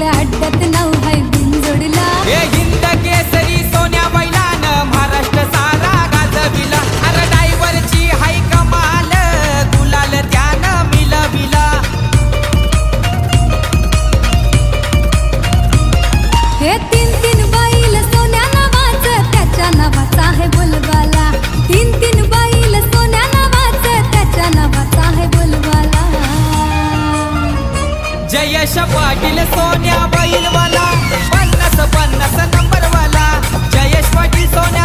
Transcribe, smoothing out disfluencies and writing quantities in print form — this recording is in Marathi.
आपल्या अड्ड्यात नाव हाय बिनजोडला. हे हिंद केसरी सोन्या बैलानं महाराष्ट्र सारा गाजविला. अरे ड्रायव्हरची हाय कमाल, गुलाल त्यानं मिलविला. हे तीन तीन बैल सोन्या नावाचं, त्याच्या नावाचा आहे बोलबाला. तीन तीन बैल सोन्या नावाचं, त्याच्या नावाचा आहे बोलबाला. जयेश पाटील सोन्या बैलवाला, 50-50 नंबरवाला. जयेश पाटील सोन्या